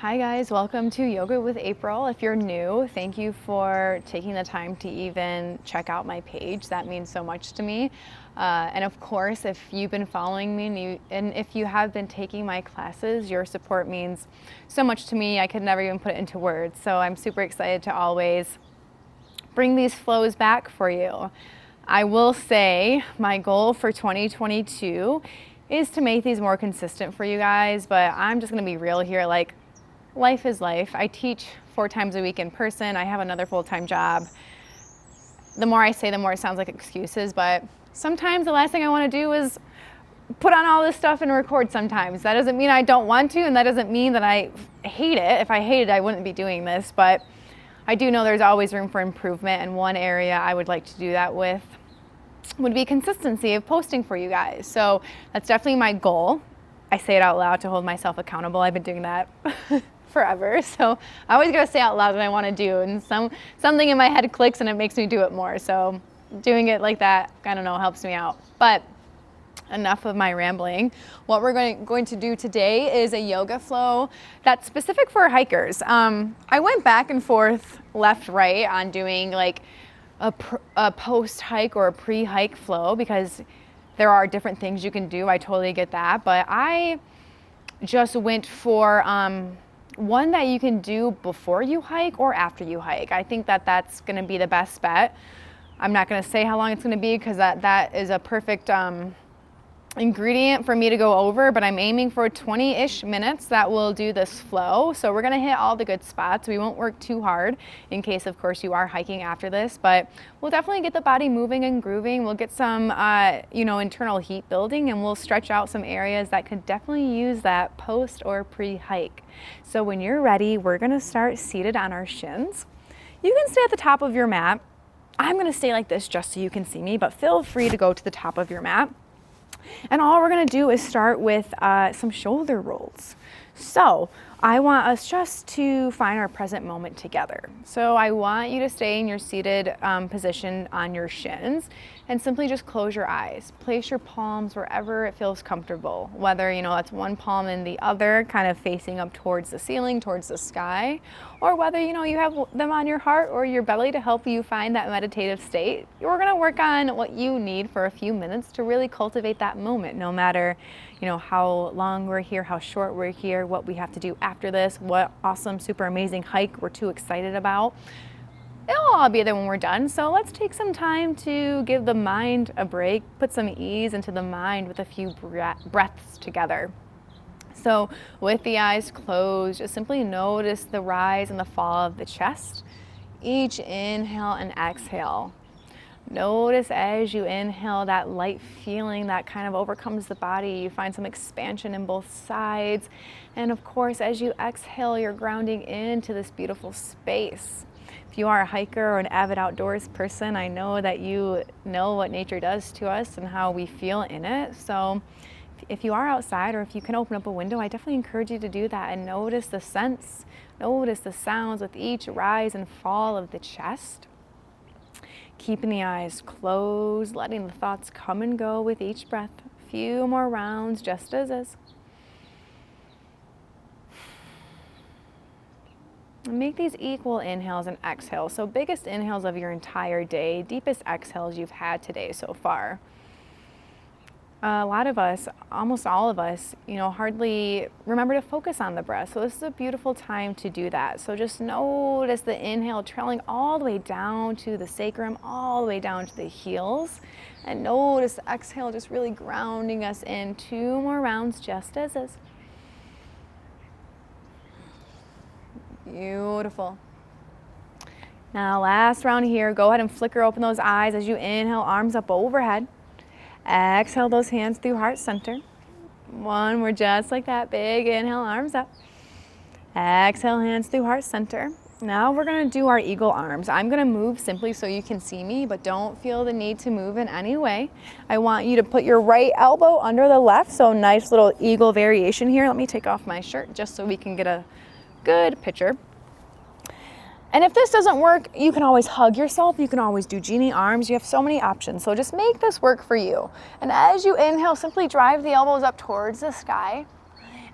Hi guys, welcome to Yoga with April. If you're new, thank you for taking the time to even check out my page. That means so much to me. And of course, if you've been following me and if you have been taking my classes, your support means so much to me. I could never even put it into words. So I'm super excited to always bring these flows back for you. I will say my goal for 2022 is to make these more consistent for you guys, but I'm just gonna be real here. Like, life is life. I teach 4 times a week in person. I have another full-time job. The more I say, the more it sounds like excuses, but sometimes the last thing I want to do is put on all this stuff and record sometimes. That doesn't mean I don't want to, and that doesn't mean that I hate it. If I hated it, I wouldn't be doing this, but I do know there's always room for improvement, and one area I would like to do that with would be consistency of posting for you guys. So that's definitely my goal. I say it out loud to hold myself accountable. I've been doing that forever. So I always gotta say out loud what I want to do, and something in my head clicks and it makes me do it more. So doing it like that, I don't know, helps me out. But enough of my rambling. What we're going to do today is a yoga flow that's specific for hikers. I went back and forth, left, right on doing like a post-hike or a pre-hike flow because there are different things you can do. I totally get that. But I just went for one that you can do before you hike or after you hike. I think that that's going to be the best bet. I'm not going to say how long it's going to be because that is a perfect ingredient for me to go over, but I'm aiming for 20-ish minutes that will do this flow. So we're going to hit all the good spots. We won't work too hard in case, of course, you are hiking after this, but we'll definitely get the body moving and grooving. We'll get some, internal heat building, and we'll stretch out some areas that could definitely use that post or pre-hike. So when you're ready, we're going to start seated on our shins. You can stay at the top of your mat. I'm going to stay like this just so you can see me, but feel free to go to the top of your mat. And all we're going to do is start with some shoulder rolls. So I want us just to find our present moment together. So I want you to stay in your seated position on your shins and simply just close your eyes. Place your palms wherever it feels comfortable, whether, that's one palm and the other kind of facing up towards the ceiling, towards the sky, or whether, you have them on your heart or your belly to help you find that meditative state. We're going to work on what you need for a few minutes to really cultivate that moment, no matter, how long we're here, how short we're here, what we have to do after this, what awesome, super amazing hike we're too excited about. It'll all be there when we're done. So let's take some time to give the mind a break, put some ease into the mind with a few breaths together. So with the eyes closed, just simply notice the rise and the fall of the chest. Each inhale and exhale. Notice as you inhale that light feeling that kind of overcomes the body. You find some expansion in both sides. And of course, as you exhale, you're grounding into this beautiful space. If you are a hiker or an avid outdoors person, I know that you know what nature does to us and how we feel in it. So if you are outside or if you can open up a window, I definitely encourage you to do that and notice the scents, notice the sounds with each rise and fall of the chest. Keeping the eyes closed, letting the thoughts come and go with each breath. A few more rounds, just as is. And make these equal inhales and exhales. So biggest inhales of your entire day, deepest exhales you've had today so far. A lot of us, almost all of us, hardly remember to focus on the breath. So this is a beautiful time to do that. So just notice the inhale trailing all the way down to the sacrum, all the way down to the heels. And notice the exhale just really grounding us in. 2 more rounds, just as is. Beautiful. Now last round here, go ahead and flicker open those eyes as you inhale, arms up overhead. Exhale those hands through heart center. 1 more, just like that. Big inhale, arms up. Exhale, hands through heart center. Now we're going to do our eagle arms. I'm going to move simply so you can see me, but don't feel the need to move in any way. I want you to put your right elbow under the left, so nice little eagle variation here. Let me take off my shirt just so we can get a good picture. And if this doesn't work, you can always hug yourself. You can always do genie arms. You have so many options. So just make this work for you. And as you inhale, simply drive the elbows up towards the sky.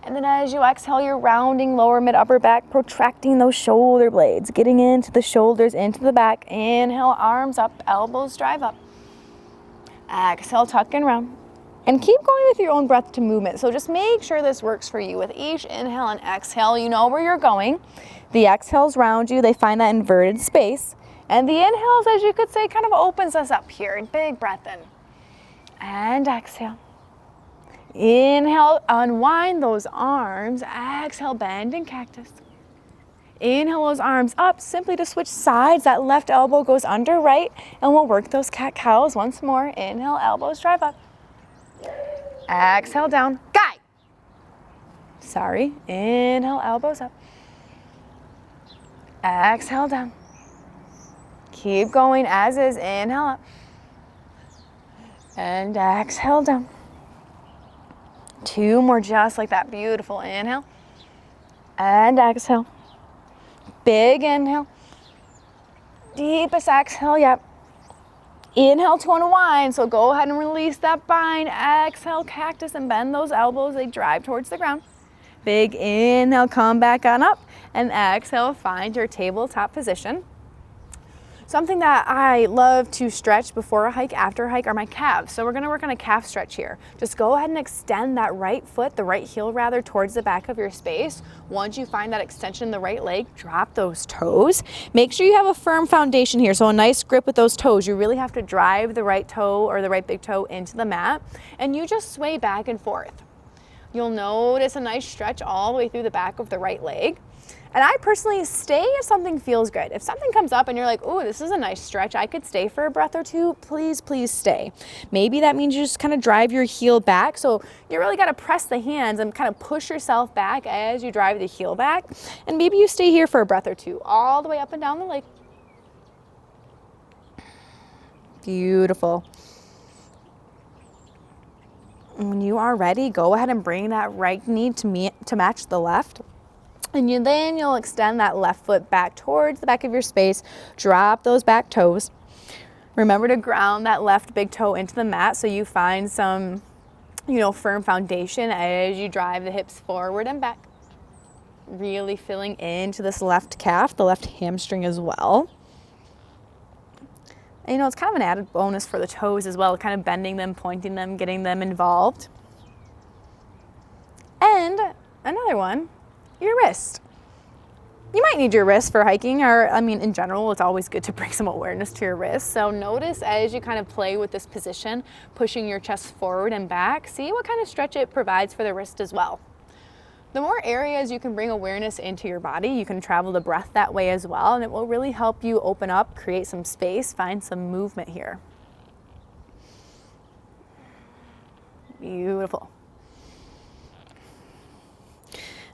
And then as you exhale, you're rounding lower mid upper back, protracting those shoulder blades, getting into the shoulders, into the back. Inhale, arms up, elbows drive up. Exhale, tuck and round. And keep going with your own breath to movement. So just make sure this works for you. With each inhale and exhale, you know where you're going. The exhales round you, they find that inverted space. And the inhales, as you could say, kind of opens us up here. Big breath in. And exhale. Inhale, unwind those arms. Exhale, bend in cactus. Inhale those arms up, simply to switch sides. That left elbow goes under right, and we'll work those cat-cows once more. Inhale, elbows drive up. Exhale, down. Guy. Sorry. Inhale, elbows up. Exhale, down. Keep going as is. Inhale up. And exhale, down. 2 more just like that. Beautiful. Inhale. And exhale. Big inhale. Deepest exhale, yep. Inhale to unwind, so go ahead and release that bind. Exhale, cactus, and bend those elbows. They drive towards the ground. Big inhale, come back on up. And exhale, find your tabletop position. Something that I love to stretch before a hike, after a hike, are my calves. So we're gonna work on a calf stretch here. Just go ahead and extend that right foot, the right heel rather, towards the back of your space. Once you find that extension in the right leg, drop those toes. Make sure you have a firm foundation here, so a nice grip with those toes. You really have to drive the right toe or the right big toe into the mat, and you just sway back and forth. You'll notice a nice stretch all the way through the back of the right leg. And I personally stay if something feels good. If something comes up and you're like, oh, this is a nice stretch, I could stay for a breath or two, please, please stay. Maybe that means you just kind of drive your heel back. So you really got to press the hands and kind of push yourself back as you drive the heel back. And maybe you stay here for a breath or two, all the way up and down the leg. Beautiful. When you are ready, go ahead and bring that right knee to match the left. And then you'll extend that left foot back towards the back of your space. Drop those back toes. Remember to ground that left big toe into the mat so you find some, firm foundation as you drive the hips forward and back. Really filling into this left calf, the left hamstring as well. And it's kind of an added bonus for the toes as well, kind of bending them, pointing them, getting them involved. And another one, your wrist. You might need your wrist for hiking, or in general, it's always good to bring some awareness to your wrist. So notice as you kind of play with this position, pushing your chest forward and back, see what kind of stretch it provides for the wrist as well. The more areas you can bring awareness into your body, you can travel the breath that way as well, and it will really help you open up, create some space, find some movement here. Beautiful.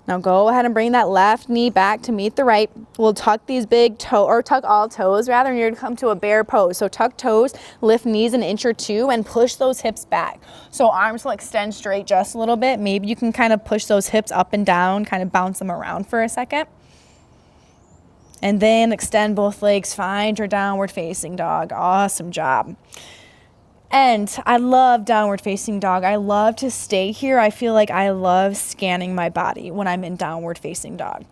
Now go ahead and bring that left knee back to meet the right. We'll tuck these big toe, or tuck all toes rather, and you're gonna come to a bear pose. So tuck toes, lift knees an inch or two, and push those hips back. So arms will extend straight just a little bit. Maybe you can kind of push those hips up and down, kind of bounce them around for a second. And then extend both legs, find your downward facing dog. Awesome job. And I love downward facing dog. I love to stay here. I feel like I love scanning my body when I'm in downward facing dog,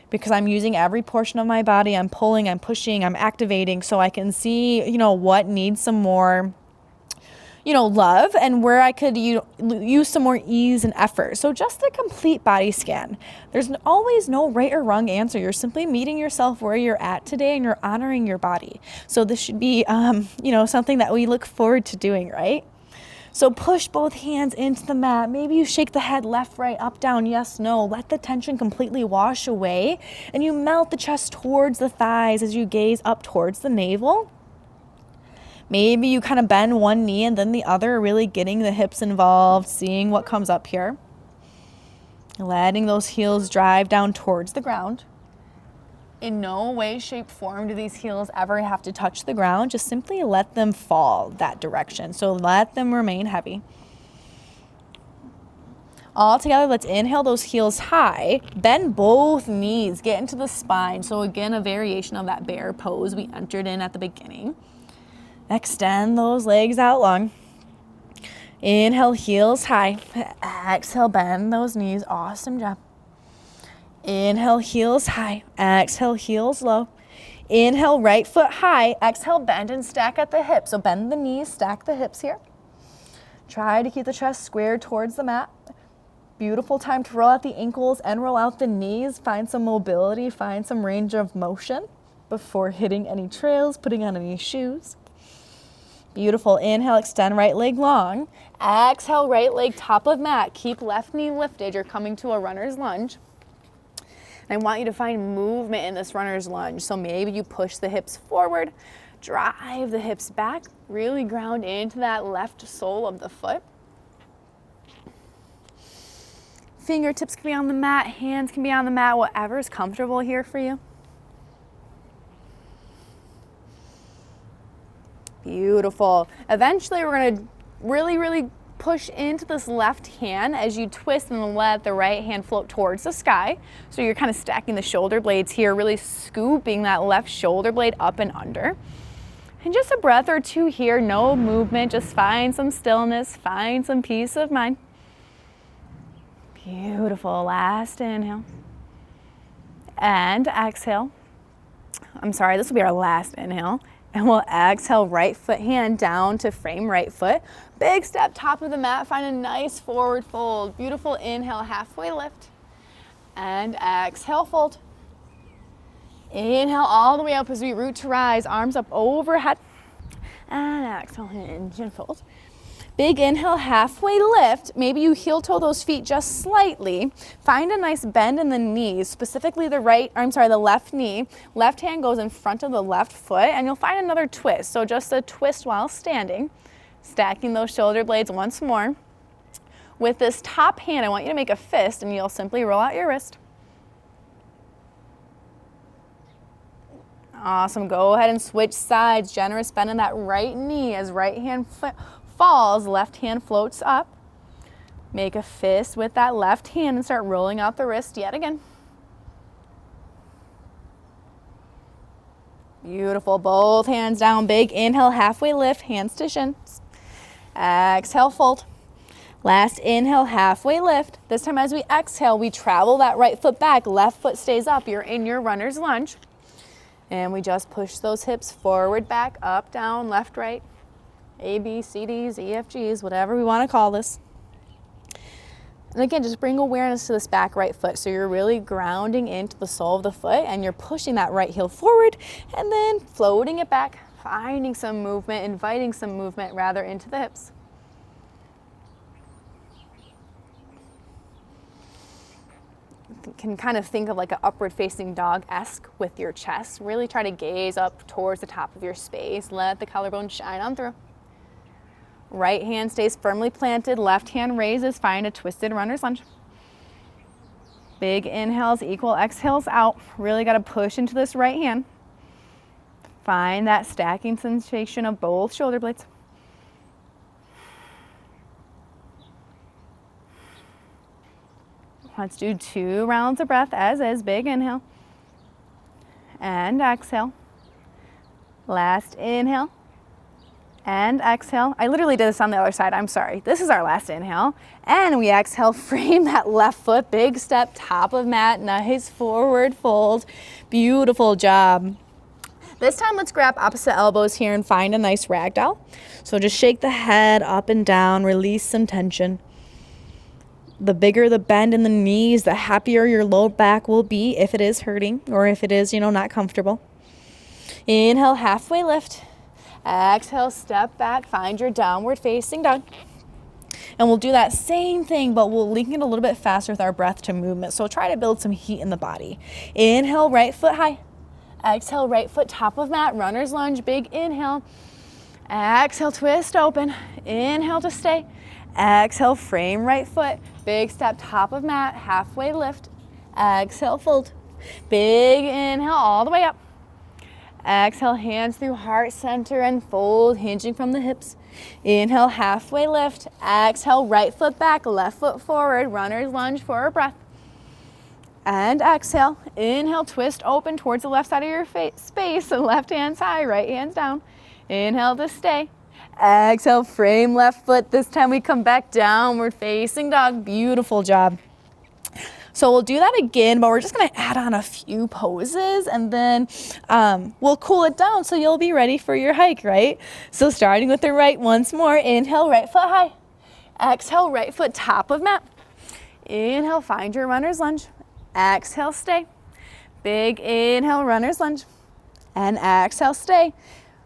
because I'm using every portion of my body. I'm pulling, I'm pushing, I'm activating, so I can see, what needs some more, love, and where I could use some more ease and effort. So just a complete body scan. There's always no right or wrong answer. You're simply meeting yourself where you're at today, and you're honoring your body. So this should be, something that we look forward to doing, right? So push both hands into the mat. Maybe you shake the head left, right, up, down, yes, no. Let the tension completely wash away, and you melt the chest towards the thighs as you gaze up towards the navel. Maybe you kind of bend one knee and then the other, really getting the hips involved, seeing what comes up here. Letting those heels drive down towards the ground. In no way, shape, form do these heels ever have to touch the ground. Just simply let them fall that direction. So let them remain heavy. All together, let's inhale those heels high. Bend both knees, get into the spine. So again, a variation of that bear pose we entered in at the beginning. Extend those legs out long. Inhale, heels high. Exhale, bend those knees. Awesome job. Inhale, heels high. Exhale, heels low. Inhale, right foot high. Exhale, bend and stack at the hips. So bend the knees, stack the hips here. Try to keep the chest squared towards the mat. Beautiful time to roll out the ankles and roll out the knees. Find some mobility, find some range of motion before hitting any trails, putting on any shoes. Beautiful. Inhale, extend right leg long. Exhale, right leg top of mat. Keep left knee lifted. You're coming to a runner's lunge. And I want you to find movement in this runner's lunge. So maybe you push the hips forward, drive the hips back, really ground into that left sole of the foot. Fingertips can be on the mat, hands can be on the mat, whatever is comfortable here for you. Beautiful. Eventually we're going to really push into this left hand as you twist and let the right hand float towards the sky. So you're kind of stacking the shoulder blades here, really scooping that left shoulder blade up and under. And just a breath or two here, no movement, just find some stillness, find some peace of mind. Beautiful. Last inhale. And exhale. I'm sorry, this will be our last inhale. And we'll exhale, right foot hand down to frame right foot. Big step, top of the mat, find a nice forward fold. Beautiful inhale, halfway lift. And exhale, fold. Inhale all the way up as we root to rise, arms up overhead. And exhale, hinge and fold. Big inhale, halfway lift. Maybe you heel toe those feet just slightly. Find a nice bend in the knees, specifically the left knee. Left hand goes in front of the left foot and you'll find another twist. So just a twist while standing, stacking those shoulder blades once more. With this top hand, I want you to make a fist and you'll simply roll out your wrist. Awesome, go ahead and switch sides. Generous bend in that right knee as right hand falls, left hand floats up. Make a fist with that left hand and start rolling out the wrist yet again. Beautiful, both hands down, big inhale, halfway lift, hands to shins. Exhale, fold. Last inhale, halfway lift. This time as we exhale, we travel that right foot back, left foot stays up. You're in your runner's lunge. And we just push those hips forward, back, up, down, left, right. A, B, C, Ds, E, F, Gs, whatever we want to call this. And again, just bring awareness to this back right foot. So you're really grounding into the sole of the foot and you're pushing that right heel forward and then floating it back, finding some movement, inviting some movement rather into the hips. You can kind of think of like an upward facing dog-esque with your chest. Really try to gaze up towards the top of your space. Let the collarbone shine on through. Right hand stays firmly planted, left hand raises, find a twisted runner's lunge. Big inhales, equal exhales out. Really got to push into this right hand. Find that stacking sensation of both shoulder blades. Let's do 2 rounds of breath as is. Big inhale and exhale. Last inhale. And exhale. I literally did this on the other side. I'm sorry. This is our last inhale. And we exhale, frame that left foot, big step, top of mat, nice forward fold. Beautiful job. This time let's grab opposite elbows here and find a nice ragdoll. So just shake the head up and down, release some tension. The bigger the bend in the knees, the happier your low back will be if it is hurting or if it is, not comfortable. Inhale, halfway lift. Exhale, step back, find your downward facing dog. And we'll do that same thing, but we'll link it a little bit faster with our breath to movement. So try to build some heat in the body. Inhale, right foot high. Exhale, right foot top of mat, runner's lunge, big inhale. Exhale, twist open. Inhale to stay. Exhale, frame right foot. Big step, top of mat, halfway lift. Exhale, fold. Big inhale all the way up. Exhale, hands through heart center and fold, hinging from the hips. Inhale, halfway lift. Exhale, right foot back, left foot forward, runner's lunge for a breath. And exhale, inhale, twist open towards the left side of your space, left hand's high, right hand's down. Inhale to stay. Exhale, frame left foot. This time we come back, downward facing dog. Beautiful job. So we'll do that again, but we're just gonna add on a few poses and then we'll cool it down so you'll be ready for your hike, right? So starting with the right once more, inhale, right foot high. Exhale, right foot top of mat. Inhale, find your runner's lunge. Exhale, stay. Big inhale, runner's lunge. And exhale, stay.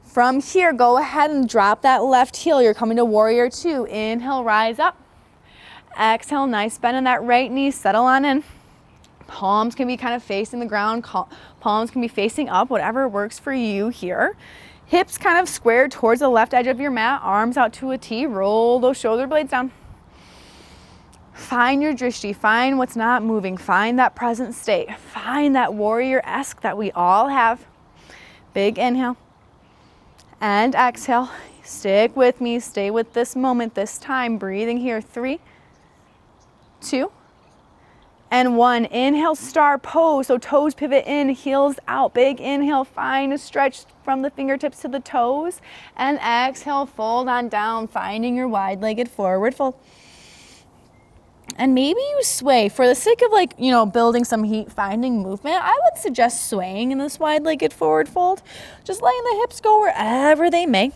From here, go ahead and drop that left heel. You're coming to warrior two. Inhale, rise up. Exhale, nice bend in that right knee, settle on in. Palms can be kind of facing the ground, palms can be facing up, whatever works for you here. Hips kind of squared towards the left edge of your mat, arms out to a T, roll those shoulder blades down. Find your drishti, find what's not moving, find that present state, find that warrior-esque that we all have. Big inhale and exhale. Stick with me, stay with this moment, this time, breathing here. 3, 2, and 1. Inhale, star pose. So toes pivot in, heels out. Big inhale, find a stretch from the fingertips to the toes. And exhale, fold on down, finding your wide-legged forward fold. And maybe you sway. For the sake of building some heat, finding movement, I would suggest swaying in this wide-legged forward fold. Just letting the hips go wherever they may.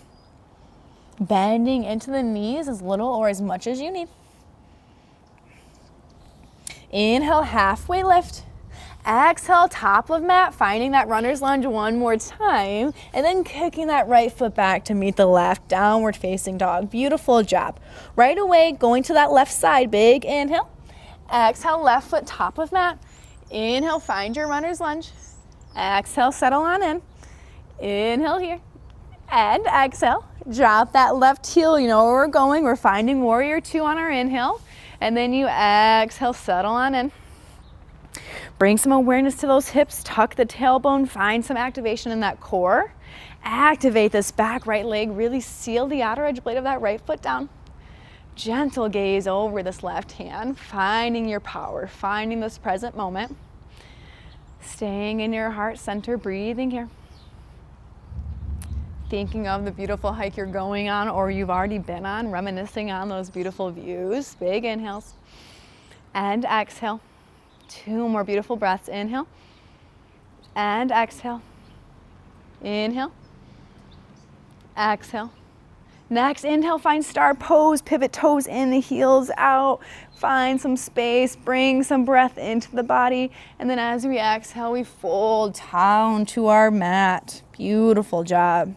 Bending into the knees as little or as much as you need. Inhale, halfway lift. Exhale, top of mat, finding that runner's lunge one more time, and then kicking that right foot back to meet the left, downward facing dog. Beautiful job. Right away, going to that left side, big inhale. Exhale, left foot, top of mat. Inhale, find your runner's lunge. Exhale, settle on in. Inhale here. And exhale, drop that left heel. You know where we're going. We're finding warrior two on our inhale. And then you exhale, settle on in. Bring some awareness to those hips, tuck the tailbone, find some activation in that core. Activate this back right leg, really seal the outer edge blade of that right foot down. Gentle gaze over this left hand, finding your power, finding this present moment. Staying in your heart center, breathing here. Thinking of the beautiful hike you're going on or you've already been on, reminiscing on those beautiful views. Big inhales and exhale. 2 more beautiful breaths. Inhale and exhale. Inhale, exhale. Next, inhale, find star pose, pivot toes in, the heels out. Find some space, bring some breath into the body. And then as we exhale, we fold down to our mat. Beautiful job.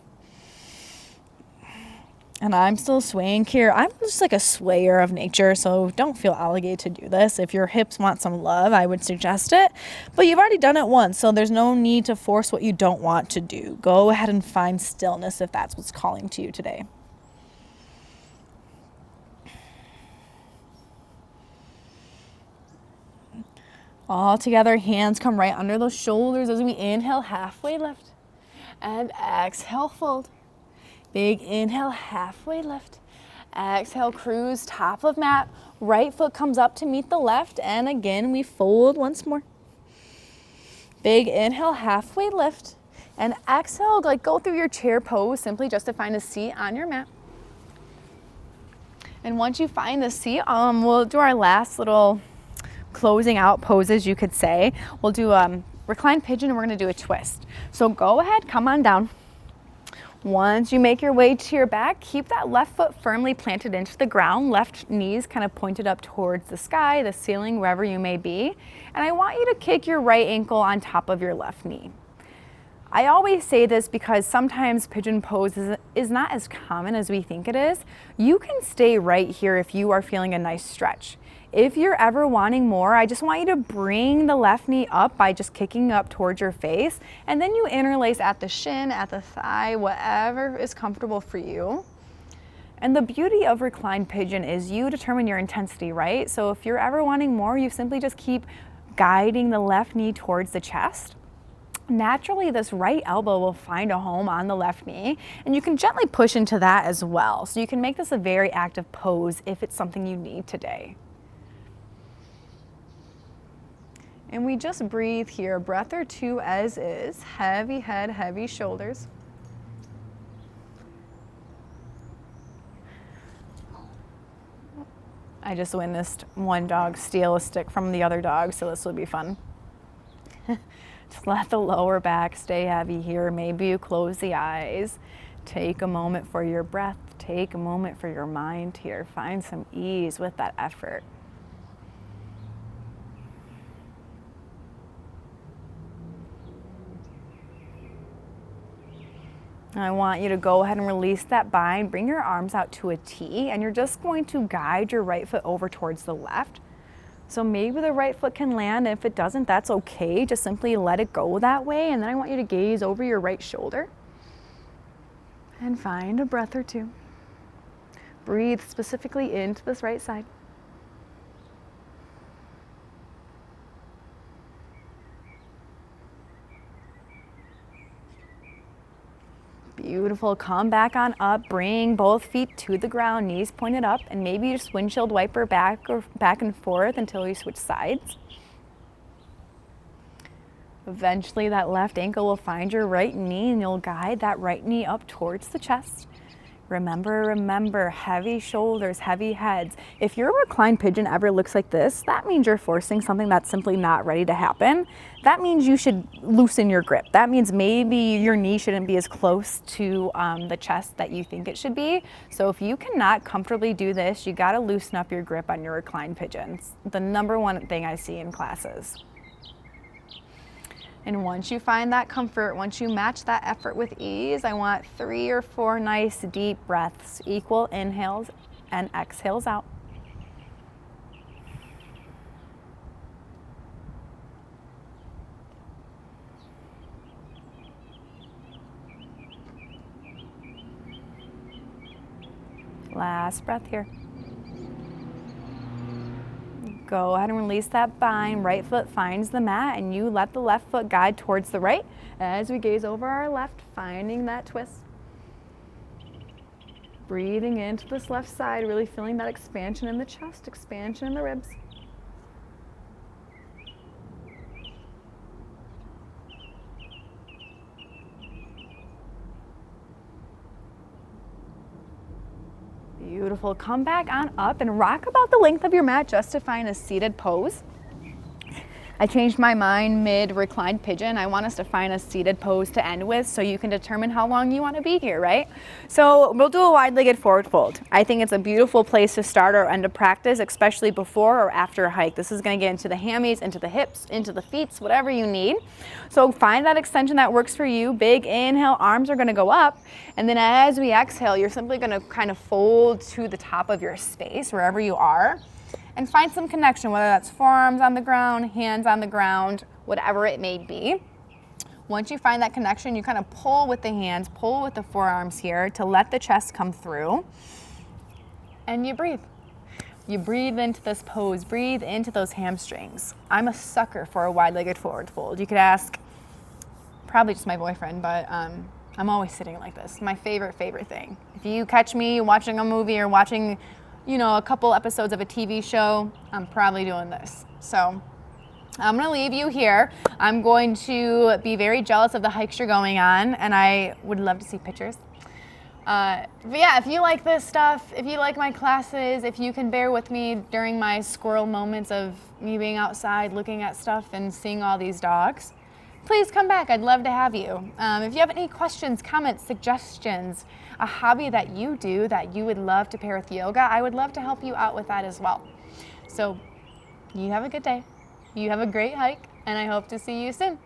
And I'm still swaying here. I'm just like a swayer of nature, so don't feel obligated to do this. If your hips want some love, I would suggest it. But you've already done it once, so there's no need to force what you don't want to do. Go ahead and find stillness if that's what's calling to you today. All together, hands come right under those shoulders as we inhale, halfway lift. And exhale, fold. Big inhale, halfway lift. Exhale, cruise, top of mat. Right foot comes up to meet the left. And again, we fold once more. Big inhale, halfway lift. And exhale, go through your chair pose, simply just to find a seat on your mat. And once you find the seat, we'll do our last little closing out poses, you could say. We'll do recline pigeon and we're gonna do a twist. So go ahead, come on down. Once you make your way to your back, keep that left foot firmly planted into the ground, left knees kind of pointed up towards the sky, the ceiling, wherever you may be. And I want you to kick your right ankle on top of your left knee. I always say this because sometimes pigeon pose is not as common as we think it is. You can stay right here if you are feeling a nice stretch. If you're ever wanting more, I just want you to bring the left knee up by just kicking up towards your face, and then you interlace at the shin, at the thigh, whatever is comfortable for you. And the beauty of reclined pigeon is you determine your intensity, right? So if you're ever wanting more, you simply just keep guiding the left knee towards the chest. Naturally, this right elbow will find a home on the left knee, and you can gently push into that as well. So you can make this a very active pose if it's something you need today. And we just breathe here, a breath or two as is. Heavy head, heavy shoulders. I just witnessed one dog steal a stick from the other dog, so this will be fun. Just let the lower back stay heavy here. Maybe you close the eyes. Take a moment for your breath. Take a moment for your mind here. Find some ease with that effort. I want you to go ahead and release that bind. Bring your arms out to a T, and you're just going to guide your right foot over towards the left. So maybe the right foot can land, and if it doesn't, that's okay. Just simply let it go that way, and then I want you to gaze over your right shoulder and find a breath or two. Breathe specifically into this right side. Beautiful. Come back on up. Bring both feet to the ground, knees pointed up, and maybe you just windshield wiper back and forth until you switch sides. Eventually that left ankle will find your right knee, and you'll guide that right knee up towards the chest. Remember, heavy shoulders, heavy heads. If your reclined pigeon ever looks like this, that means you're forcing something that's simply not ready to happen. That means you should loosen your grip. That means maybe your knee shouldn't be as close to the chest that you think it should be. So if you cannot comfortably do this, you gotta loosen up your grip on your reclined pigeon. It's the number one thing I see in classes. And once you find that comfort, once you match that effort with ease, I want 3 or 4 nice deep breaths, equal inhales and exhales out. Last breath here. Go ahead and release that bind. Right foot finds the mat, and you let the left foot guide towards the right as we gaze over our left, finding that twist. Breathing into this left side, really feeling that expansion in the chest, expansion in the ribs. Beautiful. Come back on up and rock about the length of your mat just to find a seated pose. I changed my mind mid reclined pigeon. I want us to find a seated pose to end with so you can determine how long you want to be here, right? So we'll do a wide-legged forward fold. I think it's a beautiful place to start or end a practice, especially before or after a hike. This is going to get into the hammies, into the hips, into the feet, whatever you need. So find that extension that works for you. Big inhale, arms are going to go up. And then as we exhale, you're simply going to kind of fold to the top of your space, wherever you are. And find some connection, whether that's forearms on the ground, hands on the ground, whatever it may be. Once you find that connection, you kind of pull with the hands, pull with the forearms here to let the chest come through. And you breathe. You breathe into this pose, breathe into those hamstrings. I'm a sucker for a wide-legged forward fold. You could ask probably just my boyfriend, but I'm always sitting like this. My favorite thing. If you catch me watching a movie or watching a couple episodes of a TV show, I'm probably doing this. So I'm gonna leave you here. I'm going to be very jealous of the hikes you're going on, and I would love to see pictures. But yeah, if you like this stuff, if you like my classes, if you can bear with me during my squirrel moments of me being outside looking at stuff and seeing all these dogs, please come back. I'd love to have you. If you have any questions, comments, suggestions, a hobby that you do that you would love to pair with yoga, I would love to help you out with that as well. So you have a good day. You have a great hike, and I hope to see you soon.